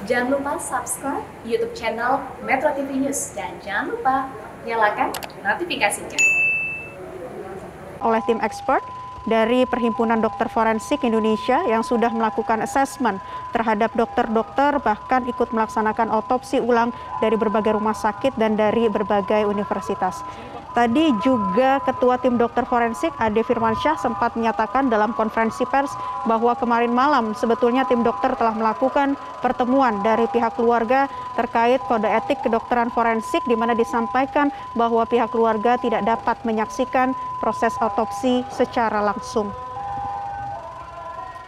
Jangan lupa subscribe YouTube channel Metro TV News dan jangan lupa nyalakan notifikasinya. Oleh tim expert dari Perhimpunan Dokter Forensik Indonesia yang sudah melakukan assessment terhadap dokter-dokter, bahkan ikut melaksanakan otopsi ulang dari berbagai rumah sakit dan dari berbagai universitas. Tadi juga Ketua Tim Dokter Forensik Ade Firmansyah sempat menyatakan dalam konferensi pers bahwa kemarin malam sebetulnya tim dokter telah melakukan pertemuan dari pihak keluarga terkait kode etik kedokteran forensik, di mana disampaikan bahwa pihak keluarga tidak dapat menyaksikan proses otopsi secara langsung.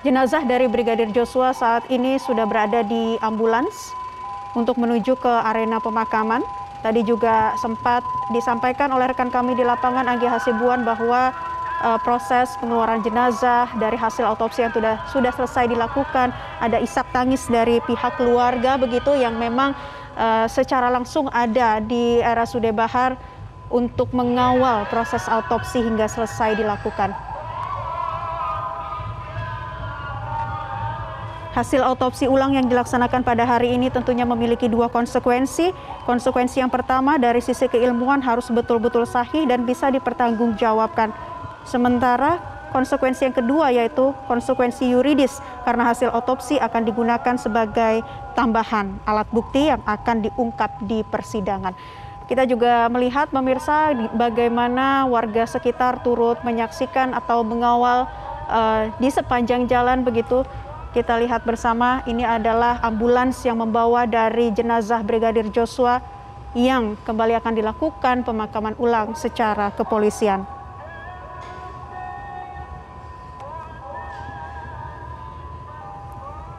Jenazah dari Brigadir Joshua saat ini sudah berada di ambulans untuk menuju ke arena pemakaman. Tadi juga sempat disampaikan oleh rekan kami di lapangan, Anggi Hasibuan, bahwa proses pengeluaran jenazah dari hasil otopsi yang sudah selesai dilakukan, ada isak tangis dari pihak keluarga begitu yang memang secara langsung ada di RSUD Bahar untuk mengawal proses autopsi hingga selesai dilakukan. Hasil autopsi ulang yang dilaksanakan pada hari ini tentunya memiliki dua konsekuensi. Konsekuensi yang pertama dari sisi keilmuan harus betul-betul sahih dan bisa dipertanggungjawabkan. Sementara konsekuensi yang kedua yaitu konsekuensi yuridis, karena hasil otopsi akan digunakan sebagai tambahan alat bukti yang akan diungkap di persidangan. Kita juga melihat pemirsa bagaimana warga sekitar turut menyaksikan atau mengawal di sepanjang jalan begitu. Kita lihat bersama, ini adalah ambulans yang membawa dari jenazah Brigadir Joshua yang kembali akan dilakukan pemakaman ulang secara kepolisian.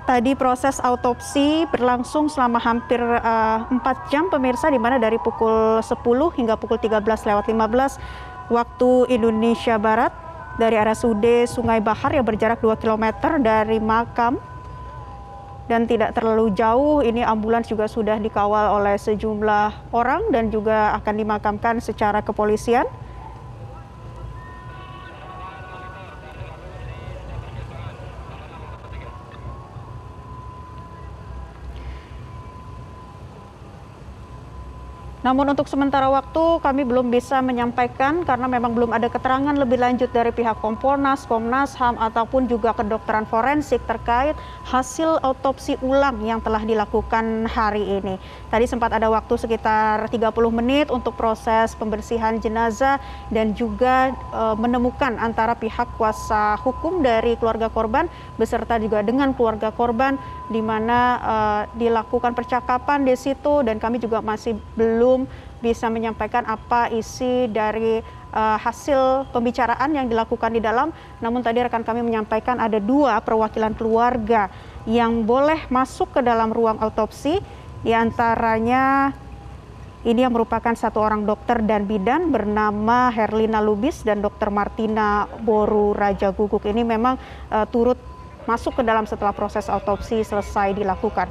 Tadi proses autopsi berlangsung selama hampir 4 jam pemirsa, di mana dari pukul 10 hingga pukul 13:15 waktu Indonesia Barat. Dari RSUD Sungai Bahar yang berjarak 2 km dari makam dan tidak terlalu jauh, ini ambulans juga sudah dikawal oleh sejumlah orang dan juga akan dimakamkan secara kepolisian. Namun untuk sementara waktu kami belum bisa menyampaikan karena memang belum ada keterangan lebih lanjut dari pihak Kompolnas, Komnas HAM ataupun juga kedokteran forensik terkait hasil otopsi ulang yang telah dilakukan hari ini. Tadi sempat ada waktu sekitar 30 menit untuk proses pembersihan jenazah dan juga menemukan antara pihak kuasa hukum dari keluarga korban beserta juga dengan keluarga korban, di mana dilakukan percakapan di situ dan kami juga masih belum bisa menyampaikan apa isi dari hasil pembicaraan yang dilakukan di dalam. Namun tadi rekan kami menyampaikan ada 2 perwakilan keluarga yang boleh masuk ke dalam ruang autopsi, di antaranya ini yang merupakan 1 orang dokter dan bidan bernama Herlina Lubis dan Dr. Martina Boru Raja Guguk. Ini memang turut masuk ke dalam setelah proses autopsi selesai dilakukan.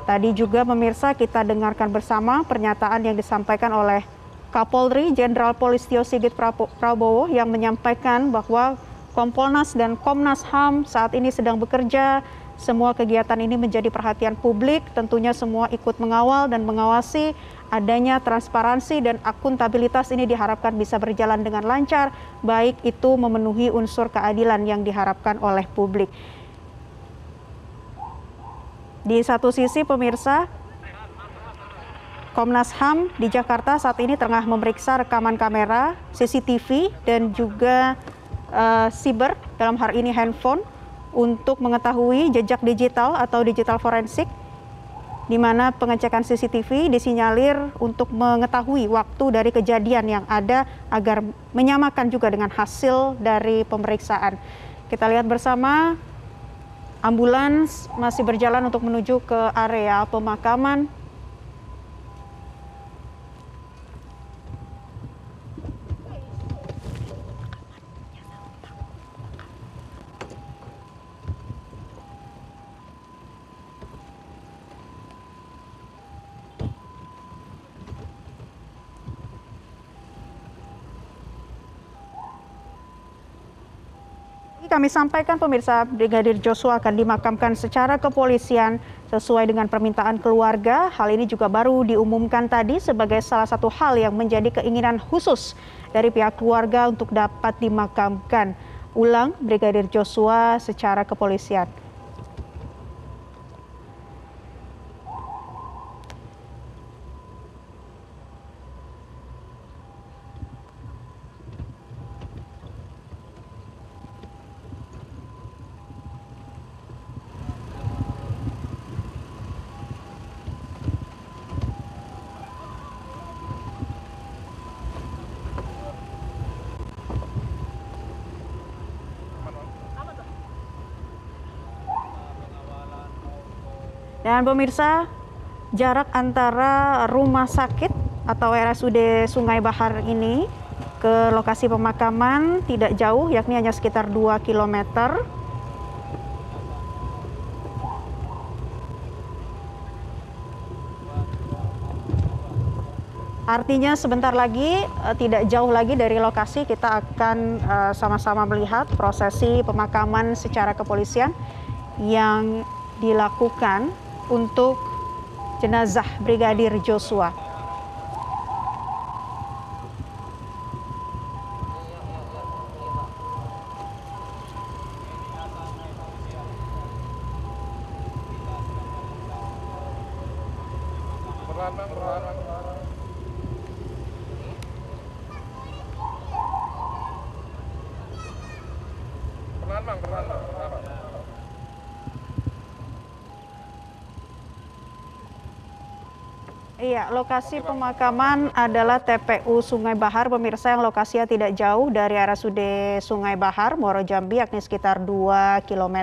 Tadi juga pemirsa kita dengarkan bersama pernyataan yang disampaikan oleh Kapolri Jenderal Polisi Sigit Prabowo yang menyampaikan bahwa Kompolnas dan Komnas HAM saat ini sedang bekerja. Semua kegiatan ini menjadi perhatian publik, tentunya semua ikut mengawal dan mengawasi adanya transparansi dan akuntabilitas ini diharapkan bisa berjalan dengan lancar, baik itu memenuhi unsur keadilan yang diharapkan oleh publik. Di satu sisi pemirsa, Komnas HAM di Jakarta saat ini tengah memeriksa rekaman kamera, CCTV dan juga siber, dalam hal ini handphone, untuk mengetahui jejak digital atau digital forensik, di mana pengecekan CCTV disinyalir untuk mengetahui waktu dari kejadian yang ada agar menyamakan juga dengan hasil dari pemeriksaan. Kita lihat bersama, ambulans masih berjalan untuk menuju ke area pemakaman. kami sampaikan pemirsa, Brigadir Joshua akan dimakamkan secara kepolisian sesuai dengan permintaan keluarga. Hal ini juga baru diumumkan tadi sebagai salah satu hal yang menjadi keinginan khusus dari pihak keluarga untuk dapat dimakamkan ulang Brigadir Joshua secara kepolisian. Dan pemirsa, jarak antara rumah sakit atau RSUD Sungai Bahar ini ke lokasi pemakaman tidak jauh, yakni hanya sekitar 2 km. Artinya sebentar lagi, tidak jauh lagi dari lokasi, kita akan sama-sama melihat prosesi pemakaman secara kepolisian yang dilakukan untuk jenazah Brigadir Joshua. Iya, lokasi pemakaman adalah TPU Sungai Bahar, pemirsa, yang lokasinya tidak jauh dari RSUD Sungai Bahar, Muaro Jambi, yakni sekitar 2 km.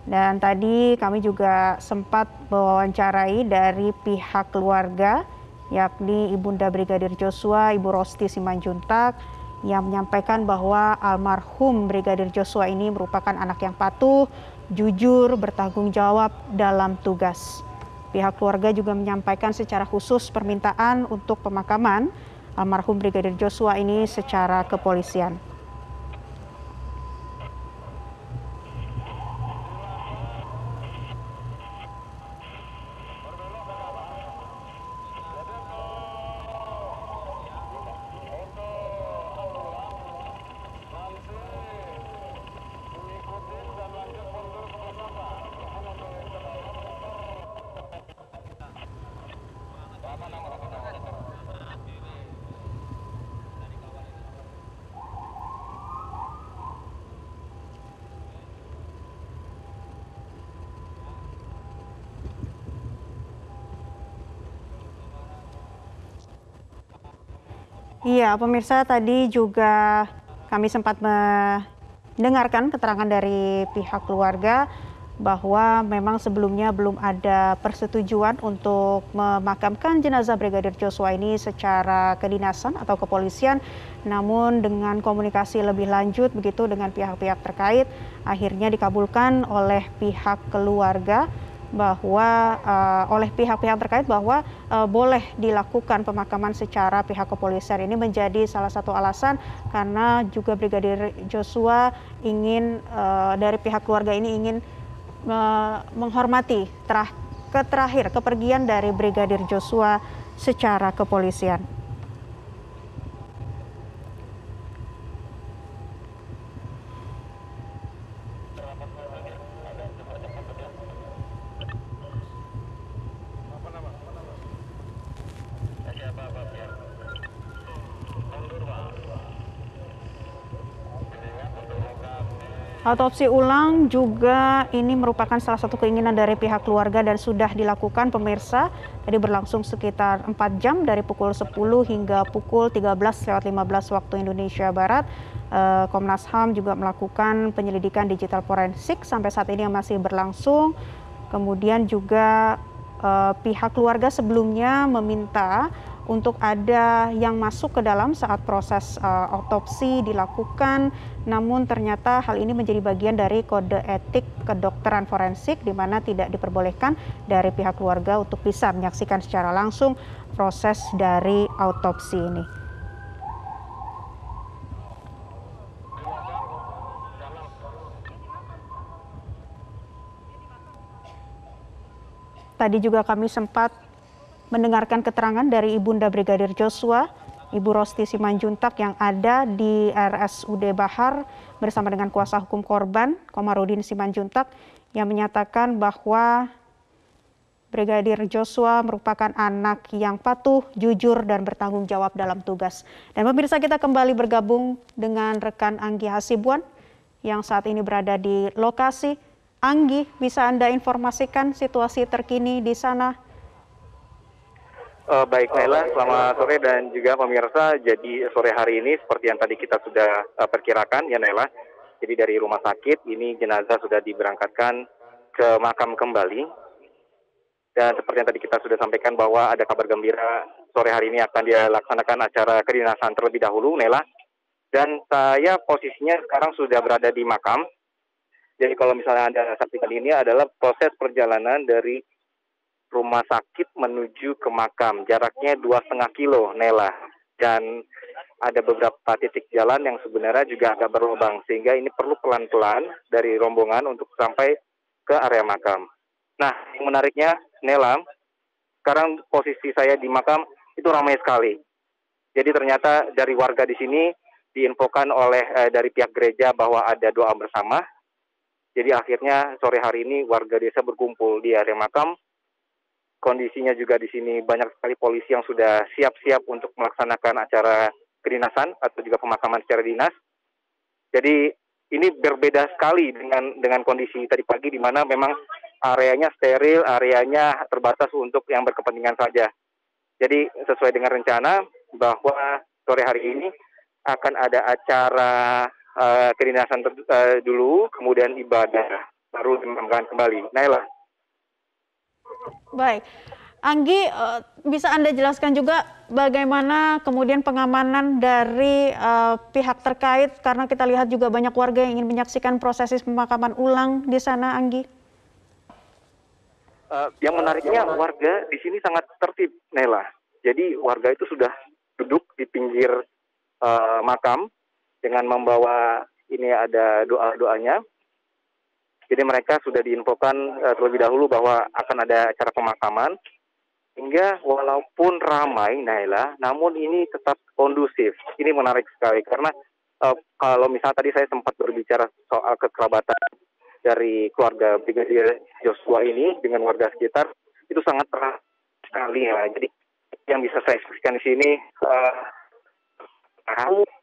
Dan tadi kami juga sempat mewawancarai dari pihak keluarga, yakni Ibunda Brigadir Joshua, Ibu Rosti Simanjuntak, yang menyampaikan bahwa almarhum Brigadir Joshua ini merupakan anak yang patuh, jujur, bertanggung jawab dalam tugas. Pihak keluarga juga menyampaikan secara khusus permintaan untuk pemakaman almarhum Brigadir Joshua ini secara kepolisian. Iya, pemirsa, tadi juga kami sempat mendengarkan keterangan dari pihak keluarga bahwa memang sebelumnya belum ada persetujuan untuk memakamkan jenazah Brigadir Joshua ini secara kedinasan atau kepolisian. Namun dengan komunikasi lebih lanjut begitu dengan pihak-pihak terkait, akhirnya dikabulkan oleh pihak keluarga bahwa oleh pihak-pihak terkait bahwa boleh dilakukan pemakaman secara pihak kepolisian. Ini menjadi salah satu alasan karena juga Brigadir Joshua ingin dari pihak keluarga ini ingin menghormati kepergian dari Brigadir Joshua secara kepolisian. Autopsi ulang juga ini merupakan salah satu keinginan dari pihak keluarga dan sudah dilakukan, pemirsa. Tadi berlangsung sekitar 4 jam dari pukul 10 hingga pukul 13:15 waktu Indonesia Barat. Komnas HAM juga melakukan penyelidikan digital forensik sampai saat ini yang masih berlangsung. Kemudian juga pihak keluarga sebelumnya meminta untuk ada yang masuk ke dalam saat proses autopsi dilakukan, namun ternyata hal ini menjadi bagian dari kode etik kedokteran forensik, di mana tidak diperbolehkan dari pihak keluarga untuk bisa menyaksikan secara langsung proses dari autopsi ini. tadi juga kami sempat mendengarkan keterangan dari Ibunda Brigadir Joshua, Ibu Rosti Simanjuntak yang ada di RSUD Bahar bersama dengan kuasa hukum korban, Komarudin Simanjuntak, yang menyatakan bahwa Brigadir Joshua merupakan anak yang patuh, jujur, dan bertanggung jawab dalam tugas. Dan pemirsa, kita kembali bergabung dengan rekan Anggi Hasibuan yang saat ini berada di lokasi. Anggi, bisa Anda informasikan situasi terkini di sana? Baik Naila, selamat sore dan juga pemirsa. Jadi sore hari ini seperti yang tadi kita sudah perkirakan ya Naila. Jadi dari rumah sakit ini jenazah sudah diberangkatkan ke makam kembali. Dan seperti yang tadi kita sudah sampaikan bahwa ada kabar gembira sore hari ini akan dilaksanakan acara kedinasan terlebih dahulu, Nela. Dan saya posisinya sekarang sudah berada di makam. Jadi kalau misalnya Anda saksikan ini adalah proses perjalanan dari rumah sakit menuju ke makam. Jaraknya 2,5 kilo, Nela. Dan ada beberapa titik jalan yang sebenarnya juga agak berlubang. Sehingga ini perlu pelan-pelan dari rombongan untuk sampai ke area makam. Nah, yang menariknya, Nela, sekarang posisi saya di makam itu ramai sekali. Jadi ternyata dari warga di sini diinfokan oleh dari pihak gereja bahwa ada doa bersama. Jadi akhirnya sore hari ini warga desa berkumpul di area makam. Kondisinya juga di sini banyak sekali polisi yang sudah siap-siap untuk melaksanakan acara kedinasan atau juga pemakaman secara dinas. Jadi ini berbeda sekali dengan kondisi tadi pagi di mana memang areanya steril, areanya terbatas untuk yang berkepentingan saja. Jadi sesuai dengan rencana bahwa sore hari ini akan ada acara kedinasan dulu, kemudian ibadah, baru dimakamkan kembali. Naila. Baik, Anggi, bisa Anda jelaskan juga bagaimana kemudian pengamanan dari pihak terkait, karena kita lihat juga banyak warga yang ingin menyaksikan prosesi pemakaman ulang di sana, Anggi. Yang menariknya warga di sini sangat tertib, Nela. Jadi warga itu sudah duduk di pinggir makam dengan membawa ini ada doa-doanya. Jadi mereka sudah diinfokan terlebih dahulu bahwa akan ada acara pemakaman. Hingga walaupun ramai, Naila, namun ini tetap kondusif. Ini menarik sekali karena kalau misalnya tadi saya sempat berbicara soal kekerabatan dari keluarga Brigadir Joshua ini dengan warga sekitar itu sangat erat sekali ya. Jadi yang bisa saya saksikan di sini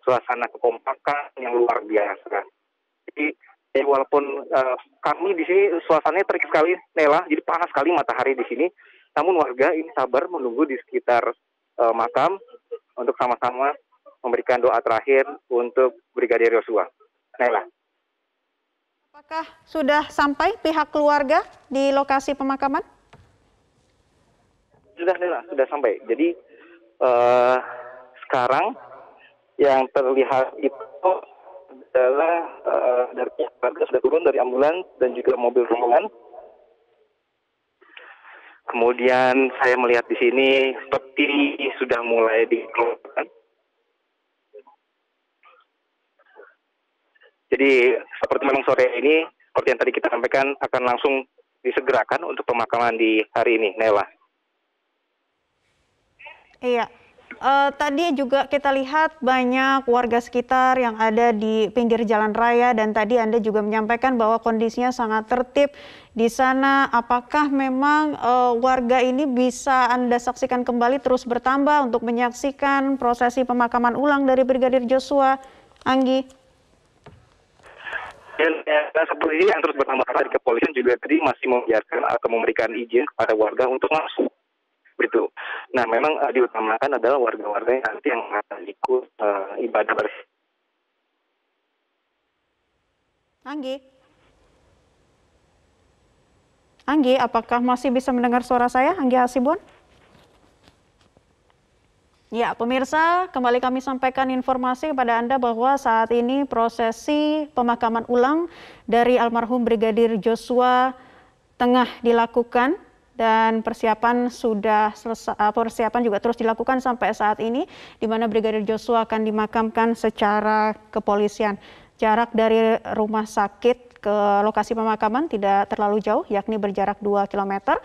suasana kekompakan yang luar biasa. Jadi walaupun kami di sini suasananya terik sekali, Nela, jadi panas sekali matahari di sini. Namun warga ini sabar menunggu di sekitar makam untuk sama-sama memberikan doa terakhir untuk Brigadir Joshua. Nela. Apakah sudah sampai pihak keluarga di lokasi pemakaman? Sudah, Nela, sudah sampai. Jadi sekarang yang terlihat itu adalah dari pihak keluarga sudah turun dari ambulans dan juga mobil rombongan. Kemudian saya melihat di sini peti sudah mulai dikeluarkan. Jadi seperti memang sore ini, seperti yang tadi kita sampaikan, akan langsung disegerakan untuk pemakaman di hari ini, Nela. Iya, tadi juga kita lihat banyak warga sekitar yang ada di pinggir jalan raya dan tadi Anda juga menyampaikan bahwa kondisinya sangat tertib di sana. Apakah memang warga ini bisa Anda saksikan kembali terus bertambah untuk menyaksikan prosesi pemakaman ulang dari Brigadir Joshua, Anggi? Dan seperti ini yang terus bertambah dari kepolisian juga tadi masih membiarkan atau memberikan izin kepada warga untuk masuk. Begitu. Nah, memang diutamakan adalah warga-warga yang nanti yang akan ikut ibadah bersih. Anggi, apakah masih bisa mendengar suara saya, Anggi Hasibuan? Ya, pemirsa, kembali kami sampaikan informasi kepada Anda bahwa saat ini prosesi pemakaman ulang dari almarhum Brigadir Joshua tengah dilakukan dan persiapan sudah selesai, persiapan juga terus dilakukan sampai saat ini, di mana Brigadir Joshua akan dimakamkan secara kepolisian. Jarak dari rumah sakit ke lokasi pemakaman tidak terlalu jauh, yakni berjarak 2 km.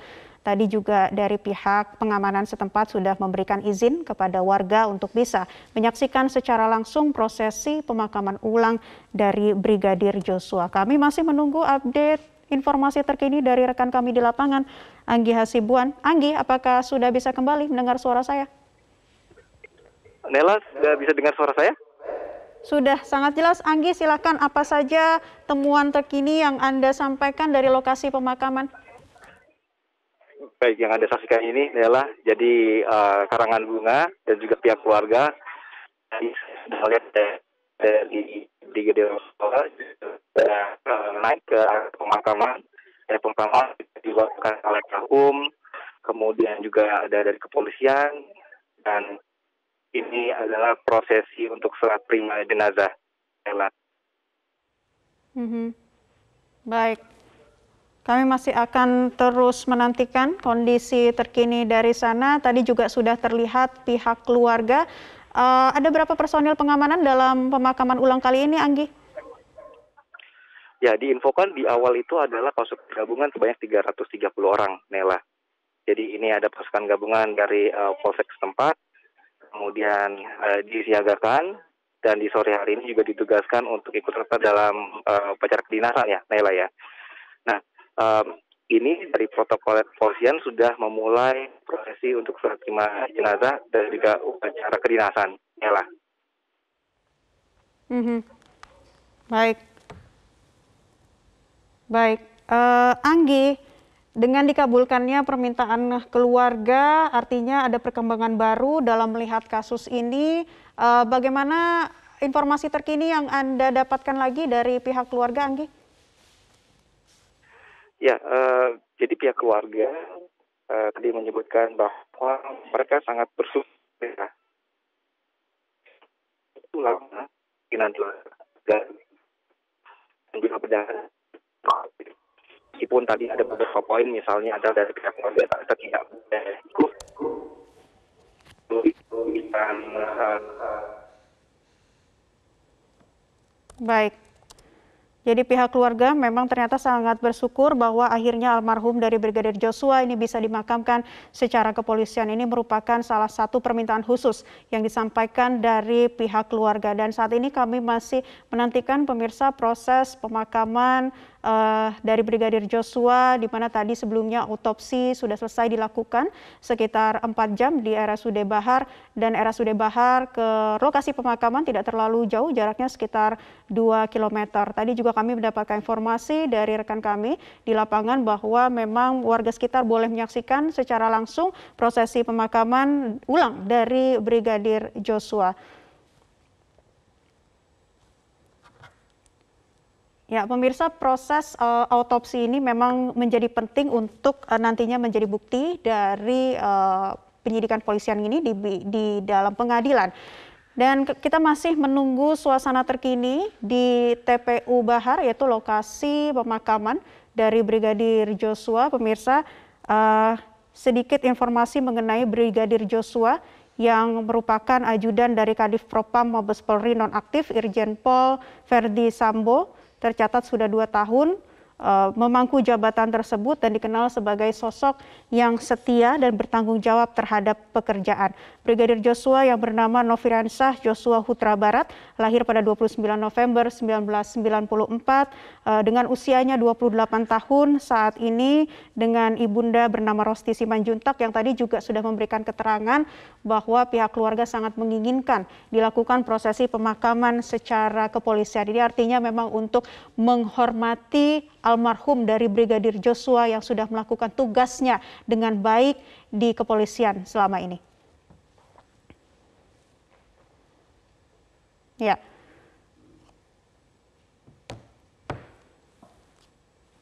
Tadi juga dari pihak pengamanan setempat sudah memberikan izin kepada warga untuk bisa menyaksikan secara langsung prosesi pemakaman ulang dari Brigadir Joshua. Kami masih menunggu update informasi terkini dari rekan kami di lapangan, Anggi Hasibuan. Anggi, apakah sudah bisa kembali mendengar suara saya? Nela, sudah bisa dengar suara saya? Sudah sangat jelas. Anggi, silakan, apa saja temuan terkini yang Anda sampaikan dari lokasi pemakaman? Baik, yang Anda saksikan ini adalah jadi karangan bunga dan juga pihak keluarga melihat dari Brigadir Joshua naik ke pemakaman. Pemakaman dilakukan oleh kemudian juga ada dari kepolisian, dan ini adalah prosesi untuk serah terima jenazah. Baik. Kami masih akan terus menantikan kondisi terkini dari sana. Tadi juga sudah terlihat pihak keluarga. Ada berapa personil pengamanan dalam pemakaman ulang kali ini, Anggi? Ya, diinfokan di awal itu adalah pasukan gabungan sebanyak 330 orang, Nela. Jadi ini ada pasukan gabungan dari Polsek setempat, kemudian disiagakan, dan di sore hari ini juga ditugaskan untuk ikut serta dalam upacara kedinasan ya, Nela ya. Nah, ini dari protokol kepolisian sudah memulai prosesi untuk serah terima jenazah dan juga upacara kedinasan. Yalah. Baik. Anggi, dengan dikabulkannya permintaan keluarga, artinya ada perkembangan baru dalam melihat kasus ini. Bagaimana informasi terkini yang Anda dapatkan lagi dari pihak keluarga, Anggi? Ya, jadi pihak keluarga tadi menyebutkan bahwa mereka sangat bersyukur ya. Itu lama dan juga berjalan. Meskipun tadi ada beberapa poin, misalnya ada dari pihak keluarga kita tidak ikut. Baik. Jadi pihak keluarga memang ternyata sangat bersyukur bahwa akhirnya almarhum dari Brigadir Joshua ini bisa dimakamkan secara kepolisian. Ini merupakan salah satu permintaan khusus yang disampaikan dari pihak keluarga. Dan saat ini kami masih menantikan pemirsa proses pemakaman dari Brigadir Joshua, di mana tadi sebelumnya otopsi sudah selesai dilakukan sekitar 4 jam di RSUD Bahar, dan RSUD Bahar ke lokasi pemakaman tidak terlalu jauh, jaraknya sekitar 2 km. Tadi juga kami mendapatkan informasi dari rekan kami di lapangan bahwa memang warga sekitar boleh menyaksikan secara langsung prosesi pemakaman ulang dari Brigadir Joshua. Ya, pemirsa, proses autopsi ini memang menjadi penting untuk nantinya menjadi bukti dari penyidikan polisian ini di dalam pengadilan. Dan kita masih menunggu suasana terkini di TPU Bahar, yaitu lokasi pemakaman dari Brigadir Joshua. Pemirsa, sedikit informasi mengenai Brigadir Joshua yang merupakan ajudan dari Kadif Propam Mabes Polri nonaktif Irjen Pol Verdi Sambo, tercatat sudah 2 tahun memangku jabatan tersebut dan dikenal sebagai sosok yang setia dan bertanggung jawab terhadap pekerjaan. Brigadir Joshua yang bernama Nofriansah Joshua Huta Barat lahir pada 29 November 1994 dengan usianya 28 tahun saat ini, dengan ibunda bernama Rosti Simanjuntak yang tadi juga sudah memberikan keterangan bahwa pihak keluarga sangat menginginkan dilakukan prosesi pemakaman secara kepolisian. Ini artinya memang untuk menghormati almarhum dari Brigadir Joshua yang sudah melakukan tugasnya dengan baik di kepolisian selama ini. Ya.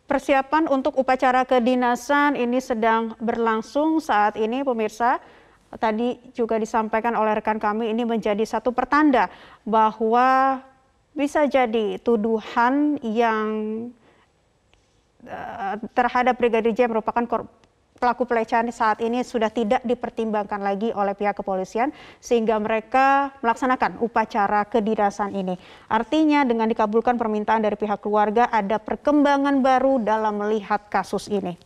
Persiapan untuk upacara kedinasan ini sedang berlangsung saat ini, pemirsa. Tadi juga disampaikan oleh rekan kami, ini menjadi satu pertanda bahwa bisa jadi tuduhan yang terhadap Brigadir J merupakan pelaku pelecehan saat ini sudah tidak dipertimbangkan lagi oleh pihak kepolisian sehingga mereka melaksanakan upacara kedinasan ini. Artinya dengan dikabulkan permintaan dari pihak keluarga ada perkembangan baru dalam melihat kasus ini.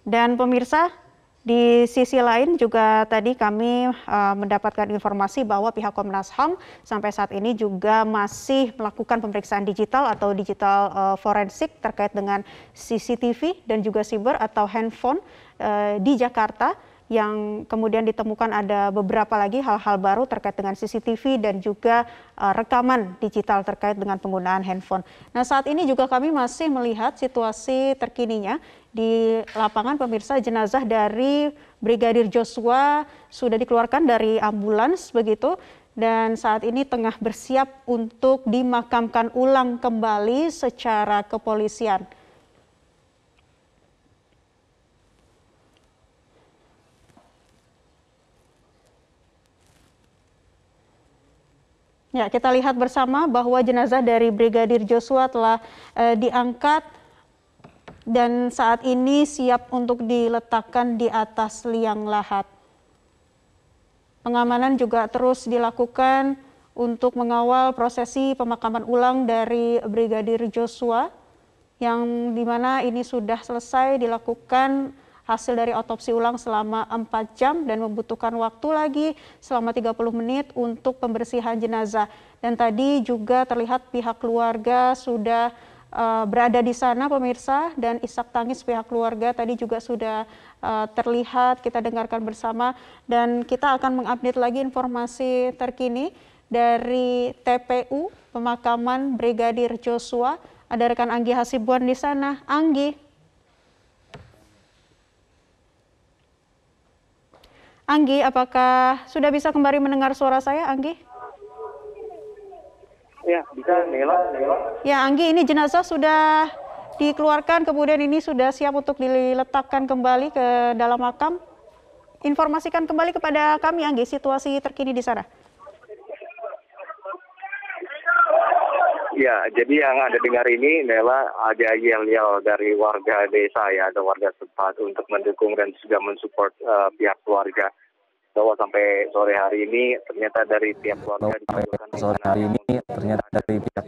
Dan pemirsa, di sisi lain juga tadi kami mendapatkan informasi bahwa pihak Komnas HAM sampai saat ini juga masih melakukan pemeriksaan digital atau digital forensik terkait dengan CCTV dan juga siber atau handphone di Jakarta, yang kemudian ditemukan ada beberapa lagi hal-hal baru terkait dengan CCTV dan juga rekaman digital terkait dengan penggunaan handphone. Nah, saat ini juga kami masih melihat situasi terkininya di lapangan, pemirsa. Jenazah dari Brigadir Joshua sudah dikeluarkan dari ambulans begitu, dan saat ini tengah bersiap untuk dimakamkan ulang kembali secara kepolisian. Ya, kita lihat bersama bahwa jenazah dari Brigadir Joshua telah diangkat dan saat ini siap untuk diletakkan di atas liang lahat. Pengamanan juga terus dilakukan untuk mengawal prosesi pemakaman ulang dari Brigadir Joshua, yang dimana ini sudah selesai dilakukan hasil dari otopsi ulang selama 4 jam dan membutuhkan waktu lagi selama 30 menit untuk pembersihan jenazah. Dan tadi juga terlihat pihak keluarga sudah berada di sana, pemirsa, dan isak tangis pihak keluarga tadi juga sudah terlihat, kita dengarkan bersama, dan kita akan mengupdate lagi informasi terkini dari TPU pemakaman Brigadir Joshua. Ada rekan Anggi Hasibuan di sana. Anggi, apakah sudah bisa kembali mendengar suara saya, Anggi? Ya, bisa, Nela. Ya, Anggi, ini jenazah sudah dikeluarkan, kemudian ini sudah siap untuk diletakkan kembali ke dalam makam. Informasikan kembali kepada kami, Anggi, situasi terkini di sana. Ya, jadi yang Anda dengar ini, Nela, ada yel-yel dari warga desa ya, ada warga setempat untuk mendukung dan juga mensupport pihak keluarga. Bahwa sampai sore hari ini ternyata dari pihak keluarga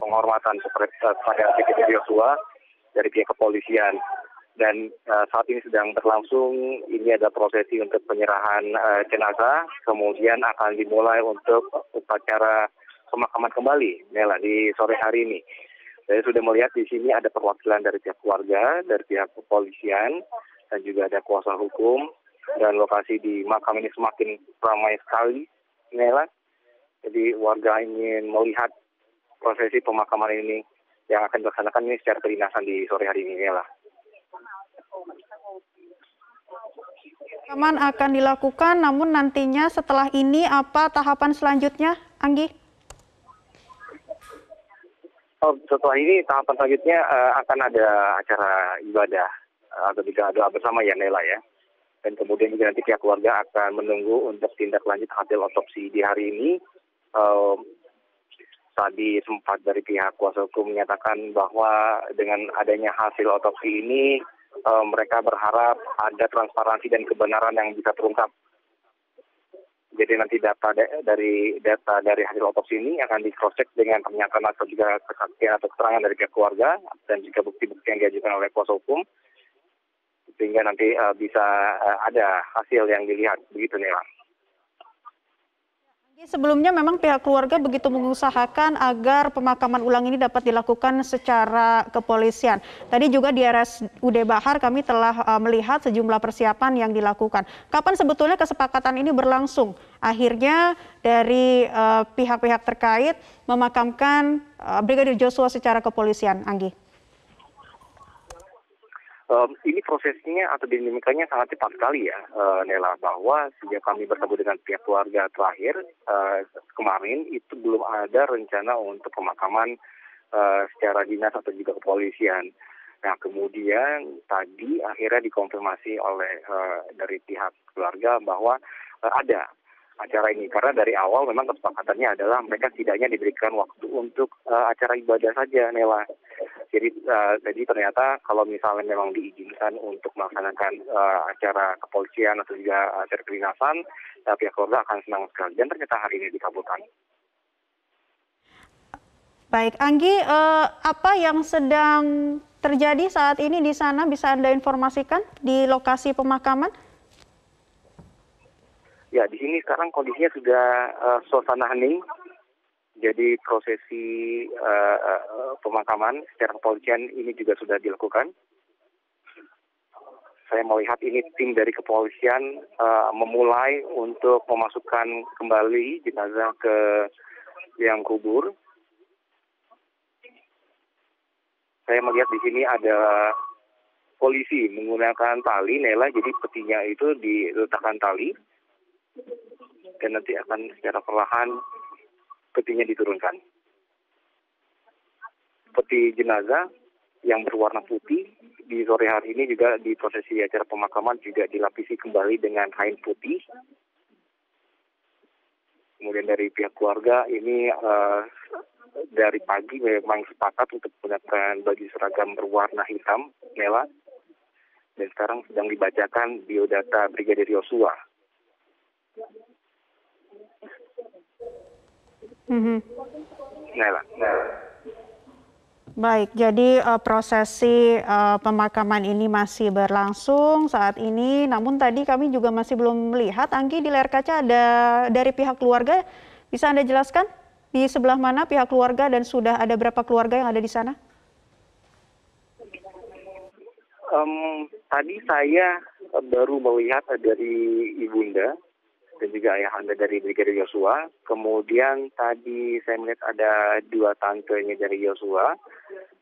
penghormatan kepada Brigadir Joshua dari pihak kepolisian. Dan saat ini sedang berlangsung, ini ada prosesi untuk penyerahan jenazah, kemudian akan dimulai untuk upacara pemakaman kembali, Nela, di sore hari ini. Saya sudah melihat di sini ada perwakilan dari pihak keluarga, dari pihak kepolisian, dan juga ada kuasa hukum. Dan lokasi di makam ini semakin ramai sekali, Nela. Jadi warga ingin melihat prosesi pemakaman ini yang akan dilaksanakan ini secara kedinasan di sore hari ini, Nela. Pemakaman akan dilakukan, namun nantinya setelah ini apa tahapan selanjutnya, Anggi? Setelah ini tahapan selanjutnya akan ada acara ibadah atau juga doa bersama ya, Nela ya. Dan kemudian juga nanti pihak keluarga akan menunggu untuk tindak lanjut hasil otopsi di hari ini. Tadi sempat dari pihak kuasa hukum menyatakan bahwa dengan adanya hasil otopsi ini mereka berharap ada transparansi dan kebenaran yang bisa terungkap. Jadi nanti data dari hasil otopsi ini akan di cross check dengan pernyataan atau juga kesaksian atau keterangan dari pihak keluarga dan juga bukti-bukti yang diajukan oleh kuasa hukum, sehingga nanti bisa ada hasil yang dilihat, begitu Nela. Sebelumnya memang pihak keluarga begitu mengusahakan agar pemakaman ulang ini dapat dilakukan secara kepolisian. Tadi juga di RSUD Bahar kami telah melihat sejumlah persiapan yang dilakukan. Kapan sebetulnya kesepakatan ini berlangsung? Akhirnya dari pihak-pihak terkait memakamkan Brigadir Joshua secara kepolisian, Anggi. Ini prosesnya atau dinamikanya sangat cepat sekali ya, Nela, bahwa sejak kami bertemu dengan pihak keluarga terakhir kemarin itu belum ada rencana untuk pemakaman secara dinas atau juga kepolisian. Nah, kemudian tadi akhirnya dikonfirmasi oleh dari pihak keluarga bahwa ada acara ini, karena dari awal memang kesepakatannya adalah mereka setidaknya diberikan waktu untuk acara ibadah saja, Nela. Jadi ternyata kalau misalnya memang diizinkan untuk melaksanakan acara kepolisian atau juga acara kedinasan, pihak keluarga akan senang sekali. Dan ternyata hari ini dikabulkan. Baik, Anggi, apa yang sedang terjadi saat ini di sana bisa Anda informasikan di lokasi pemakaman? Ya, di sini sekarang kondisinya sudah suasana hening. Jadi prosesi pemakaman secara kepolisian ini juga sudah dilakukan. Saya melihat ini tim dari kepolisian memulai untuk memasukkan kembali jenazah ke liang kubur. Saya melihat di sini ada polisi menggunakan tali, Nela. Jadi petinya itu diletakkan tali dan nanti akan secara perlahan petinya diturunkan. Peti jenazah yang berwarna putih di sore hari ini juga di prosesi acara pemakaman juga dilapisi kembali dengan kain putih. Kemudian dari pihak keluarga ini dari pagi memang sepakat untuk menggunakan baju seragam berwarna hitam, Nela. Dan sekarang sedang dibacakan biodata Brigadir Yosua. Nela. Baik, jadi prosesi pemakaman ini masih berlangsung saat ini. Namun tadi kami juga masih belum melihat, Anggi, di layar kaca ada dari pihak keluarga. Bisa Anda jelaskan di sebelah mana pihak keluarga dan sudah ada berapa keluarga yang ada di sana? Tadi saya baru melihat dari ibunda dan juga ayahanda dari Brigadir Yosua. Kemudian tadi saya melihat ada dua tantenya dari Yosua,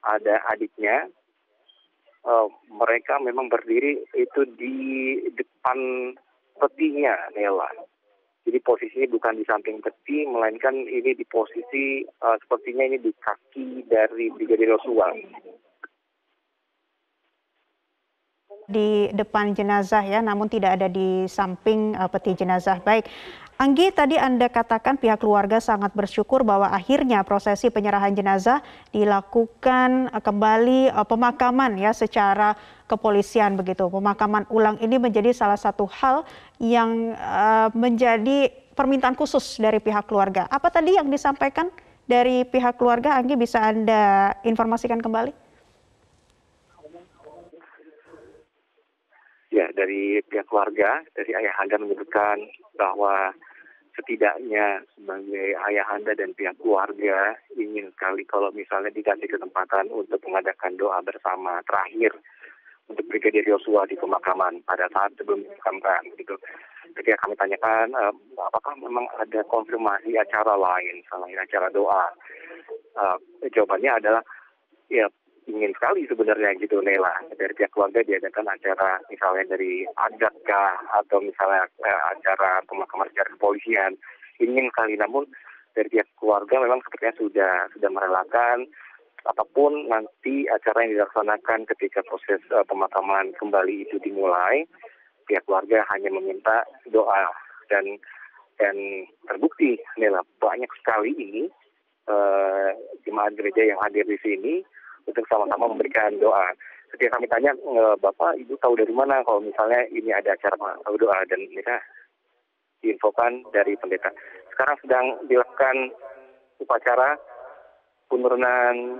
ada adiknya. Mereka memang berdiri itu di depan petinya, Nela. Jadi posisinya bukan di samping peti, melainkan ini di posisi sepertinya ini di kaki dari Brigadir Yosua. Di depan jenazah ya, namun tidak ada di samping peti jenazah. Baik, Anggi, tadi Anda katakan pihak keluarga sangat bersyukur bahwa akhirnya prosesi penyerahan jenazah dilakukan kembali pemakaman ya secara kepolisian begitu. Pemakaman ulang ini menjadi salah satu hal yang menjadi permintaan khusus dari pihak keluarga. Apa tadi yang disampaikan dari pihak keluarga, Anggi, bisa Anda informasikan kembali? Ya, dari pihak keluarga, dari ayahanda menyebutkan bahwa setidaknya sebagai ayahanda dan pihak keluarga ingin sekali kalau misalnya dikasih kesempatan untuk mengadakan doa bersama terakhir untuk Brigadir Yosua di pemakaman pada saat sebelum dimakamkan. Gitu. Ketika kami tanyakan apakah memang ada konfirmasi acara lain selain acara doa, jawabannya adalah ya ingin sekali sebenarnya gitu, Nela. Dari pihak keluarga diadakan acara misalnya dari adat kah atau misalnya acara pemakaman secara kepolisian. Ingin sekali, namun dari pihak keluarga memang sepertinya sudah merelakan apapun nanti acara yang dilaksanakan ketika proses pemakaman kembali itu dimulai. Pihak keluarga hanya meminta doa dan terbukti, Nela, banyak sekali ini jemaat gereja yang hadir di sini untuk sama-sama memberikan doa. Ketika kami tanya, Bapak, Ibu tahu dari mana kalau misalnya ini ada acara doa, dan mereka diinfokan dari pendeta. Sekarang sedang dilakukan upacara penurunan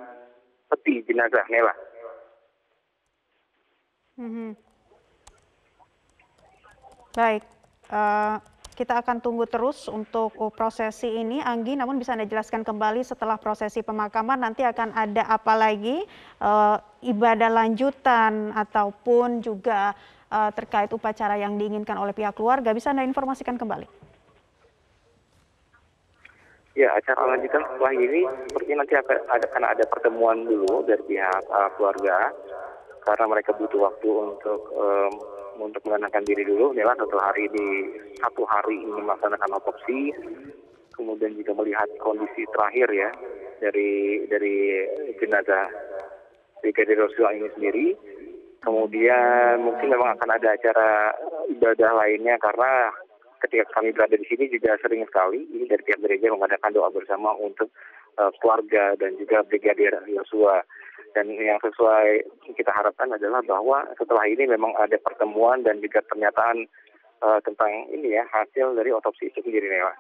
peti jenazah, Nela. Baik, kita akan tunggu terus untuk prosesi ini, Anggi. Namun bisa Anda jelaskan kembali setelah prosesi pemakaman nanti akan ada apa lagi ibadah lanjutan ataupun juga terkait upacara yang diinginkan oleh pihak keluarga. Bisa Anda informasikan kembali? Ya, acara lanjutan setelah ini sepertinya nanti akan ada pertemuan dulu dari pihak keluarga karena mereka butuh waktu untuk menenangkan diri dulu. Nela, satu hari ini melaksanakan otopsi, kemudian juga melihat kondisi terakhir ya dari jenazah Brigadir Yosua ini sendiri. Kemudian mungkin memang akan ada acara ibadah lainnya karena ketika kami berada di sini juga sering sekali ini dari pihak gereja mengadakan doa bersama untuk keluarga dan juga Brigadir Yosua. Dan yang sesuai kita harapkan adalah bahwa setelah ini memang ada pertemuan dan juga pernyataan tentang ini ya, hasil dari otopsi itu sendiri, Nela.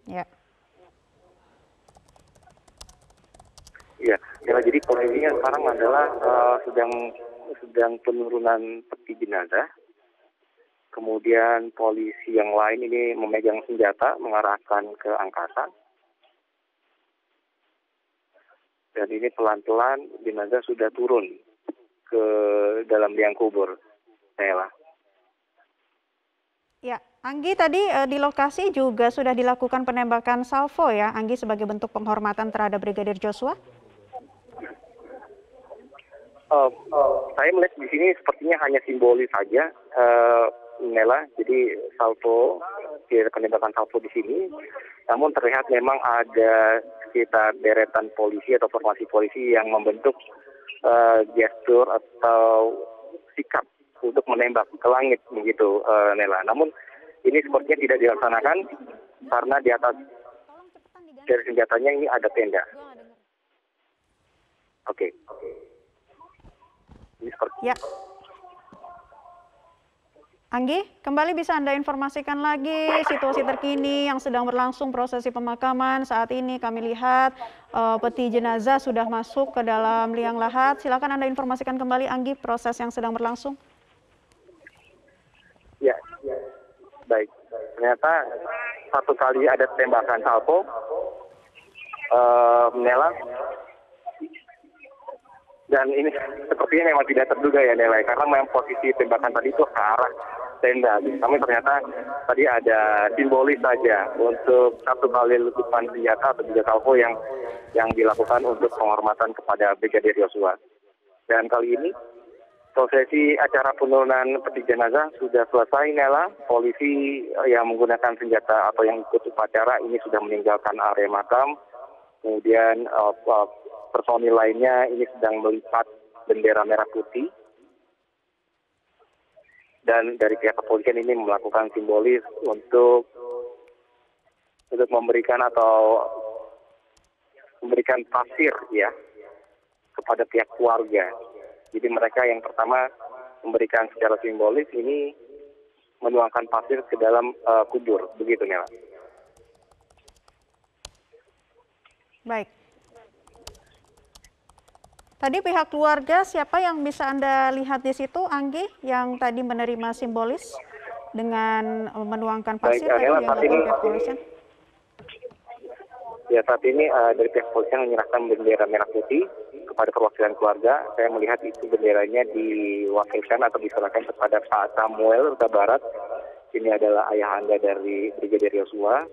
Ya. Iya, Nela, jadi posisinya sekarang adalah sedang penurunan peti jenazah. Kemudian polisi yang lain ini memegang senjata mengarahkan ke angkasa. Dan ini pelan-pelan jenazah sudah turun ke dalam liang kubur, Nela. Ya, Anggi tadi di lokasi juga sudah dilakukan penembakan salvo ya, Anggi, sebagai bentuk penghormatan terhadap Brigadir Joshua? Saya melihat di sini sepertinya hanya simbolis saja, Nela. Jadi salvo, penembakan salvo di sini, namun terlihat memang ada sekitar deretan polisi atau formasi polisi yang membentuk gestur atau sikap untuk menembak ke langit begitu, Nela. Namun ini sepertinya tidak dilaksanakan karena di atas dari senjatanya ini ada tenda. Oke. Ini seperti. Ya. Anggi, kembali bisa Anda informasikan lagi situasi terkini yang sedang berlangsung prosesi pemakaman. Saat ini kami lihat peti jenazah sudah masuk ke dalam liang lahat. Silakan Anda informasikan kembali, Anggi, proses yang sedang berlangsung. Ya, baik. Ternyata satu kali ada tembakan salvo, Nela. Dan ini sepertinya memang tidak terduga ya, Nela, karena memang posisi tembakan tadi itu ke arah tenda. Namun ternyata tadi ada simbolis saja untuk satu kali letupan senjata atau juga salvo yang dilakukan untuk penghormatan kepada Brigadir Yosua. Dan kali ini prosesi acara penurunan peti jenazah sudah selesai, Nela. Polisi yang menggunakan senjata atau yang ikut upacara ini sudah meninggalkan area makam. Kemudian personil lainnya ini sedang melipat bendera merah putih. Dan dari pihak kepolisian ini melakukan simbolis untuk memberikan pasir ya kepada pihak keluarga. Jadi mereka yang pertama memberikan secara simbolis ini menuangkan pasir ke dalam kubur, begitu, Nela. Baik. Tadi pihak keluarga siapa yang bisa Anda lihat di situ, Anggi, yang tadi menerima simbolis dengan menuangkan pasir tadi yang dilakukan pihak kepolisian? Ya, saat ini dari pihak kepolisian menyerahkan bendera merah putih kepada perwakilan keluarga. Saya melihat itu benderanya diwakilkan atau diserahkan kepada Pak Samuel Huta Barat. Ini adalah ayahanda dari Brigadir Yosua.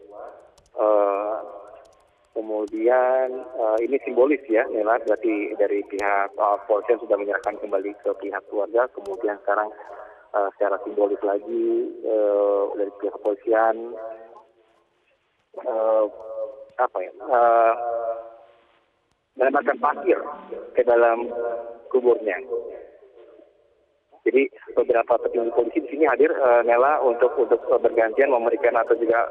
Kemudian ini simbolis ya, Nela, berarti dari pihak kepolisian sudah menyerahkan kembali ke pihak keluarga. Kemudian sekarang secara simbolis lagi dari pihak kepolisian menempatkan pasir ke dalam kuburnya. Jadi beberapa petinggi polisi di sini hadir, Nela, untuk bergantian memberikan atau juga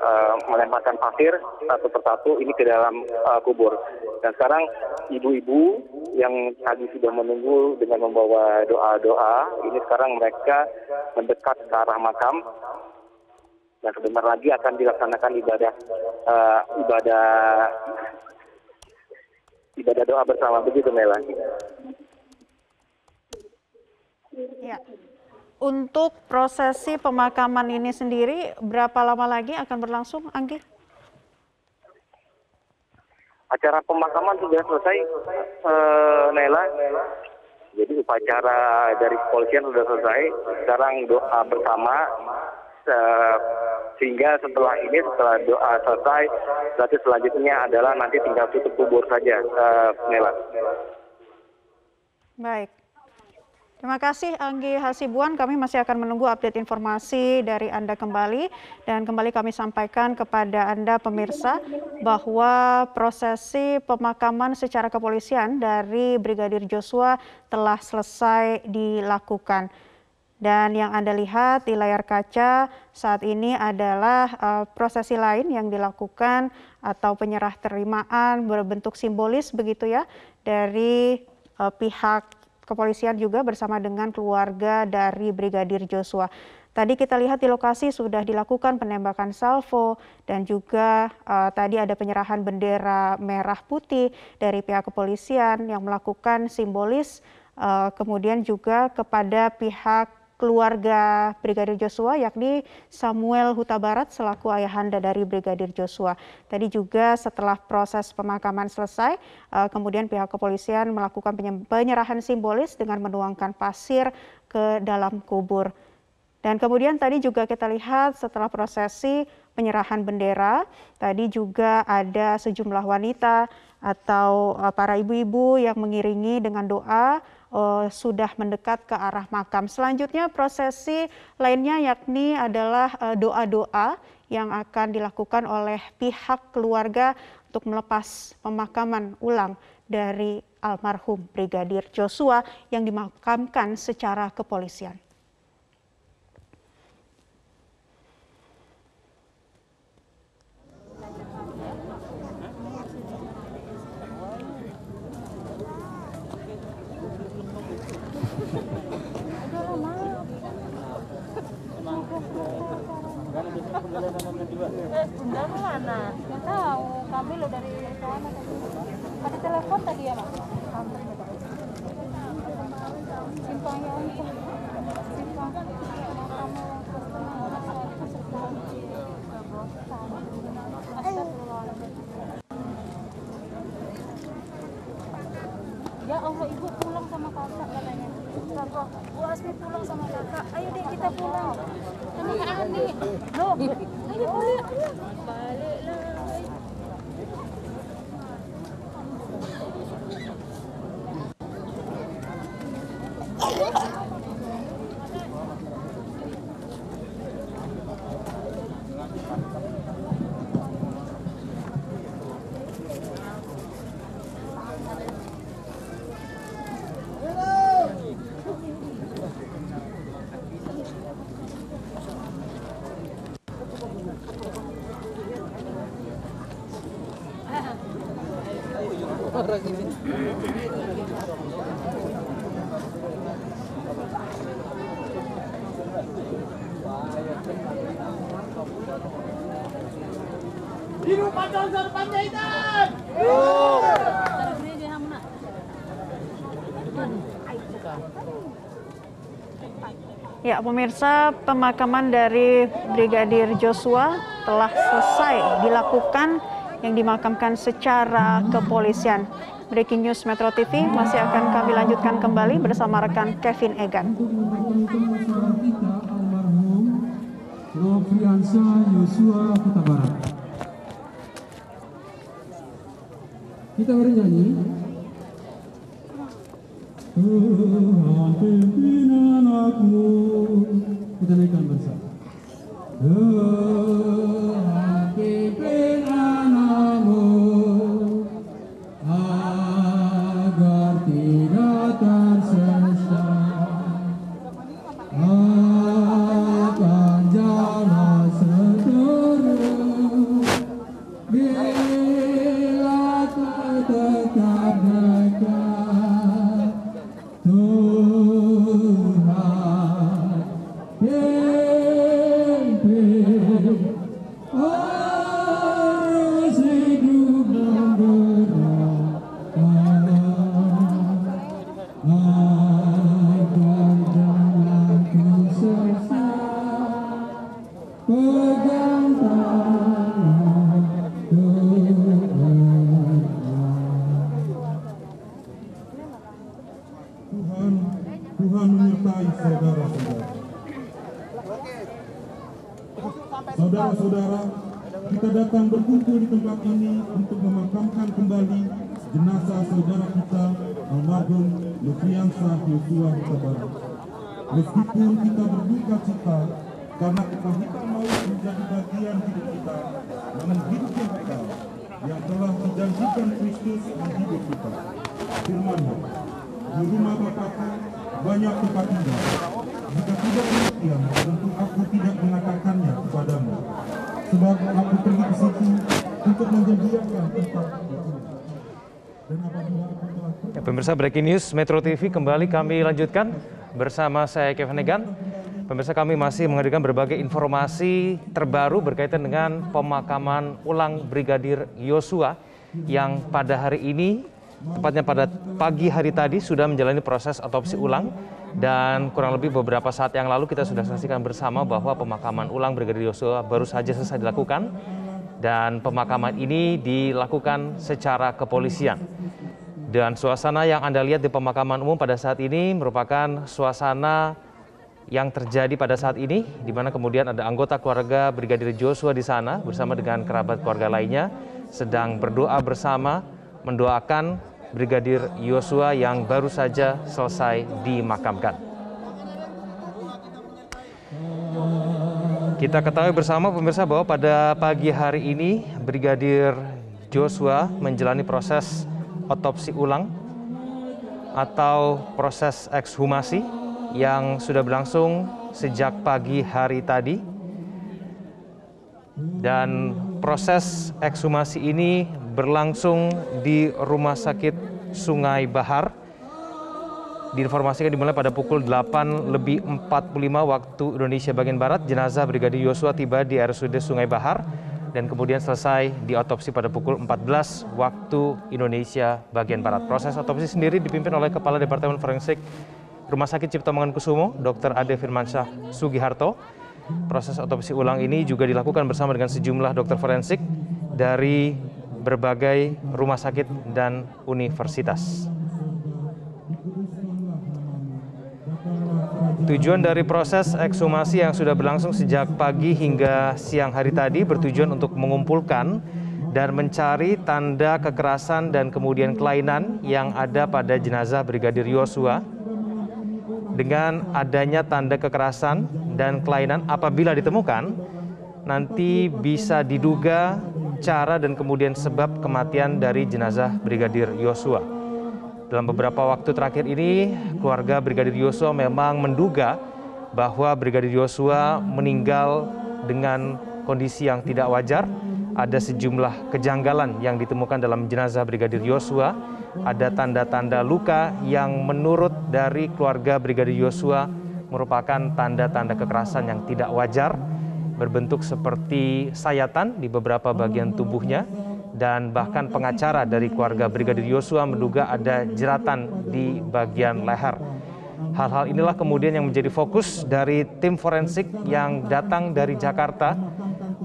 melemparkan pasir satu persatu ini ke dalam kubur. Dan sekarang ibu-ibu yang tadi sudah menunggu dengan membawa doa-doa, ini sekarang mereka mendekat ke arah makam. Dan sebentar lagi akan dilaksanakan ibadah doa bersama, begitu, Nela. Ya. Untuk prosesi pemakaman ini sendiri berapa lama lagi akan berlangsung, Anggi? Acara pemakaman sudah selesai, Nela. Jadi upacara dari kepolisian sudah selesai. Sekarang doa bersama, sehingga setelah doa selesai, berarti selanjutnya adalah nanti tinggal tutup kubur saja, Nela. Baik. Terima kasih Anggi Hasibuan, kami masih akan menunggu update informasi dari Anda kembali. Dan kembali kami sampaikan kepada Anda pemirsa bahwa prosesi pemakaman secara kepolisian dari Brigadir Joshua telah selesai dilakukan. Dan yang Anda lihat di layar kaca saat ini adalah prosesi lain yang dilakukan atau penyerah terimaan berbentuk simbolis begitu ya dari pihak kepolisian juga bersama dengan keluarga dari Brigadir Joshua. Tadi kita lihat di lokasi sudah dilakukan penembakan salvo dan juga tadi ada penyerahan bendera merah putih dari pihak kepolisian yang melakukan simbolis kemudian juga kepada pihak keluarga Brigadir Joshua yakni Samuel Huta Barat selaku ayahanda dari Brigadir Joshua. Tadi juga setelah proses pemakaman selesai, kemudian pihak kepolisian melakukan penyerahan simbolis dengan menuangkan pasir ke dalam kubur. Dan kemudian tadi juga kita lihat setelah prosesi penyerahan bendera, tadi juga ada sejumlah wanita atau para ibu-ibu yang mengiringi dengan doa sudah mendekat ke arah makam. Selanjutnya prosesi lainnya yakni adalah doa-doa yang akan dilakukan oleh pihak keluarga untuk melepas pemakaman ulang dari almarhum Brigadir Joshua yang dimakamkan secara kepolisian. Bunda mana? Nggak tahu. Kami lo dari sana tadi. Ada telepon tadi ya, Mak? Simpangnya untuk simpang kamu ya Allah, Ibu pulang sama kakak katanya. Bu Asmi pulang sama kakak. Ayo deh kita pulang. Sama Kak Ani. Loh, ayo pulang. Balik lah. Hidup Pancasila Panjaitan! Ya, pemirsa, pemakaman dari Brigadir Joshua telah selesai dilakukan yang dimakamkan secara kepolisian. Breaking News Metro TV masih akan kami lanjutkan kembali bersama rekan Kevin Egan. Nofriansah Joshua Huta Barat. Kita bernyanyi. Tuhan pimpinan aku. Kita naikkan bersama. Tuhan pimpinan aku agar tidak tersesat akan jalan seterus bila kau tetap dekat Tuhan pimpin harus hidup dan berdoa agar jangan ku sesat pegang tangan Tuhan menyertai saudara-saudara. Saudara-saudara, kita datang berkumpul di tempat ini untuk memakamkan kembali jenazah saudara kita almarhum Nofriansah Joshua Huta Barat. Meskipun kita berduka cita karena kepanikan maut menjadi bagian hidup kita, namun hidupnya kita yang telah dijanjikan Kristus di hidup kita. Firman-Nya, di rumah Bapakku banyak tempat tinggal. Jika tidak demikian, tentu aku tidak mengatakannya kepadamu. Sebab aku pergi ke situ untuk menjadikan tempat itu. Dan apabila aku telah... Ya, pemirsa, Breaking News Metro TV kembali kami lanjutkan bersama saya Kevin Egan. Pemirsa, kami masih menghadirkan berbagai informasi terbaru berkaitan dengan pemakaman ulang Brigadir Yosua yang pada hari ini, tepatnya pada pagi hari tadi, sudah menjalani proses otopsi ulang. Dan kurang lebih beberapa saat yang lalu kita sudah saksikan bersama bahwa pemakaman ulang Brigadir Yosua baru saja selesai dilakukan. Dan pemakaman ini dilakukan secara kepolisian. Dan suasana yang Anda lihat di pemakaman umum pada saat ini merupakan suasana yang terjadi pada saat ini, di mana kemudian ada anggota keluarga Brigadir Yosua di sana bersama dengan kerabat keluarga lainnya sedang berdoa bersama mendoakan Brigadir Yosua yang baru saja selesai dimakamkan. Kita ketahui bersama pemirsa bahwa pada pagi hari ini Brigadir Yosua menjalani proses otopsi ulang atau proses ekshumasi yang sudah berlangsung sejak pagi hari tadi. Dan proses ekshumasi ini berlangsung di Rumah Sakit Sungai Bahar. Diinformasikan dimulai pada pukul 8:45 waktu Indonesia bagian Barat. Jenazah Brigadir Yosua tiba di RSUD Sungai Bahar dan kemudian selesai diotopsi pada pukul 14 waktu Indonesia bagian Barat. Proses otopsi sendiri dipimpin oleh Kepala Departemen Forensik Rumah Sakit Cipto Mangunkusumo, Dr. Ade Firmansyah Sugiharto. Proses otopsi ulang ini juga dilakukan bersama dengan sejumlah dokter forensik dari berbagai rumah sakit dan universitas. Tujuan dari proses ekshumasi yang sudah berlangsung sejak pagi hingga siang hari tadi bertujuan untuk mengumpulkan dan mencari tanda kekerasan dan kemudian kelainan yang ada pada jenazah Brigadir Yosua. Dengan adanya tanda kekerasan dan kelainan apabila ditemukan, nanti bisa diduga cara dan kemudian sebab kematian dari jenazah Brigadir Yosua. Dalam beberapa waktu terakhir ini, keluarga Brigadir Yosua memang menduga bahwa Brigadir Yosua meninggal dengan kondisi yang tidak wajar. Ada sejumlah kejanggalan yang ditemukan dalam jenazah Brigadir Yosua. Ada tanda-tanda luka yang menurut dari keluarga Brigadir Yosua merupakan tanda-tanda kekerasan yang tidak wajar, berbentuk seperti sayatan di beberapa bagian tubuhnya, dan bahkan pengacara dari keluarga Brigadir Yosua menduga ada jeratan di bagian leher. Hal-hal inilah kemudian yang menjadi fokus dari tim forensik yang datang dari Jakarta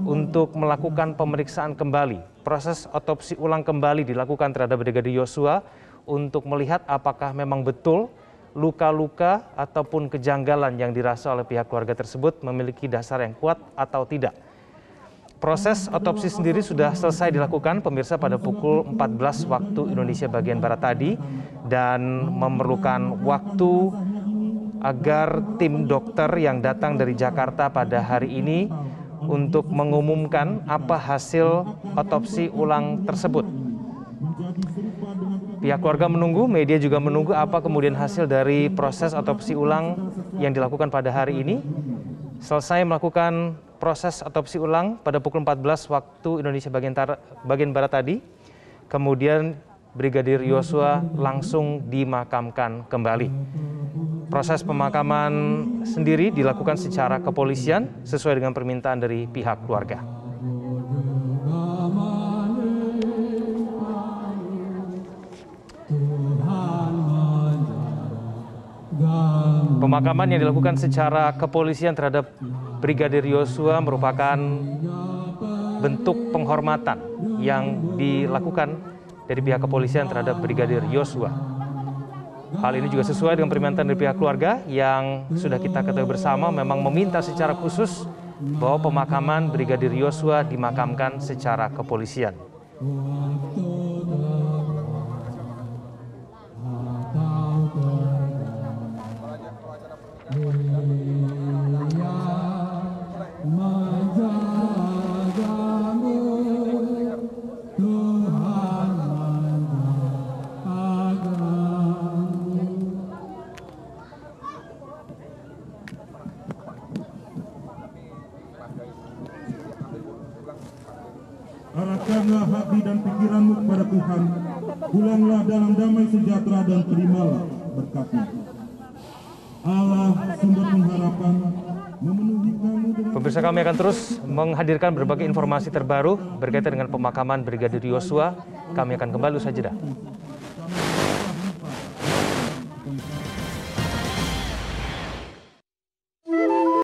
untuk melakukan pemeriksaan kembali. Proses otopsi ulang kembali dilakukan terhadap Brigadir Yosua untuk melihat apakah memang betul luka-luka ataupun kejanggalan yang dirasa oleh pihak keluarga tersebut memiliki dasar yang kuat atau tidak. Proses otopsi sendiri sudah selesai dilakukan pemirsa pada pukul 14 waktu Indonesia bagian Barat tadi dan memerlukan waktu agar tim dokter yang datang dari Jakarta pada hari ini untuk mengumumkan apa hasil otopsi ulang tersebut. Pihak keluarga menunggu, media juga menunggu apa kemudian hasil dari proses otopsi ulang yang dilakukan pada hari ini. Selesai melakukan proses otopsi ulang pada pukul 14 waktu Indonesia bagian Barat tadi, kemudian Brigadir Yosua langsung dimakamkan kembali. Proses pemakaman sendiri dilakukan secara kepolisian sesuai dengan permintaan dari pihak keluarga. Pemakaman yang dilakukan secara kepolisian terhadap Brigadir Yosua merupakan bentuk penghormatan yang dilakukan dari pihak kepolisian terhadap Brigadir Yosua. Hal ini juga sesuai dengan permintaan dari pihak keluarga yang sudah kita ketahui bersama memang meminta secara khusus bahwa pemakaman Brigadir Yosua dimakamkan secara kepolisian. Fokuskanlah hati dan pikiranmu kepada Tuhan. Pulanglah dalam damai sejahtera dan terimalah berkat-Nya. Allah sumber pengharapan memenuhi kamu dengan... Pemirsa, kami akan terus menghadirkan berbagai informasi terbaru berkaitan dengan pemakaman Brigadir Yosua. Kami akan kembali usai jeda.